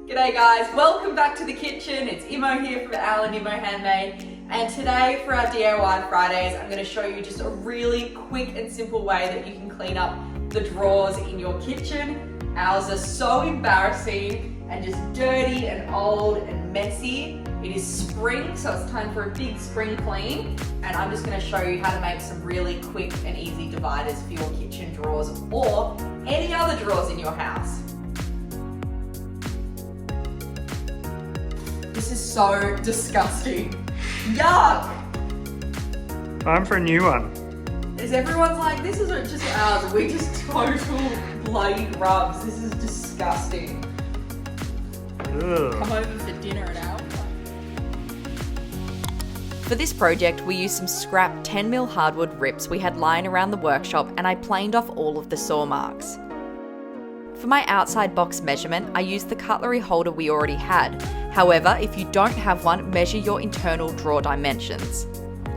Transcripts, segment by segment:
G'day guys, welcome back to the kitchen. It's Imo here from Imo Handmade, and today for our DIY Fridays I'm going to show you just a really quick and simple way that you can clean up the drawers in your kitchen. Ours are so embarrassing and just dirty and old and messy. It is spring, so it's time for a big spring clean, and I'm just going to show you how to make some really quick and easy dividers for your kitchen drawers or any other drawers in your house. This is so disgusting. Yuck! Time for a new one. Is everyone's like, this isn't just ours, we just total bloody grubs. This is disgusting. Ugh. Come over for dinner at our place. For this project, we used some scrap 10mm hardwood rips we had lying around the workshop, and I planed off all of the saw marks. For my outside box measurement, I used the cutlery holder we already had. However, if you don't have one, measure your internal drawer dimensions.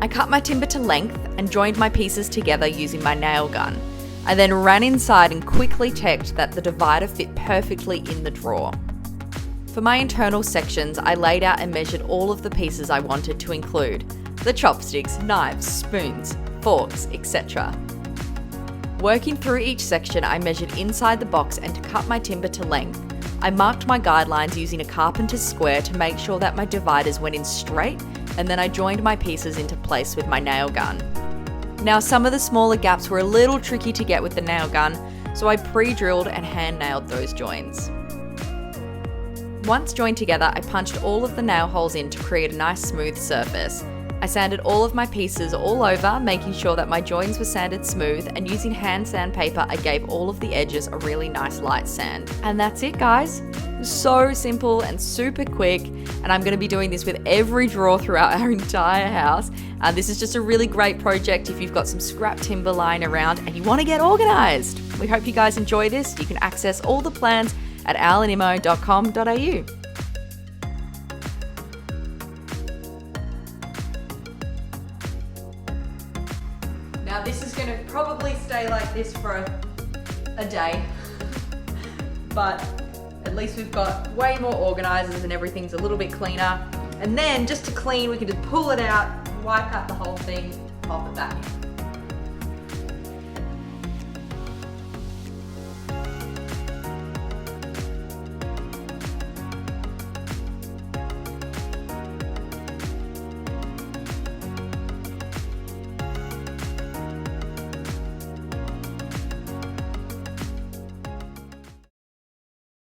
I cut my timber to length and joined my pieces together using my nail gun. I then ran inside and quickly checked that the divider fit perfectly in the drawer. For my internal sections, I laid out and measured all of the pieces I wanted to include: the chopsticks, knives, spoons, forks, etc. Working through each section, I measured inside the box, and to cut my timber to length, I marked my guidelines using a carpenter's square to make sure that my dividers went in straight, and then I joined my pieces into place with my nail gun. Now, some of the smaller gaps were a little tricky to get with the nail gun, so I pre-drilled and hand-nailed those joins. Once joined together, I punched all of the nail holes in to create a nice smooth surface. I sanded all of my pieces all over, making sure that my joins were sanded smooth, and using hand sandpaper, I gave all of the edges a really nice light sand. And that's it, guys. So simple and super quick, and I'm going to be doing this with every drawer throughout our entire house. This is just a really great project if you've got some scrap timber lying around and you want to get organised. We hope you guys enjoy this. You can access all the plans at alanimo.com.au. Now this is going to probably stay like this for a day, but at least we've got way more organisers and everything's a little bit cleaner. And then just to clean, we can just pull it out, wipe out the whole thing, pop it back in.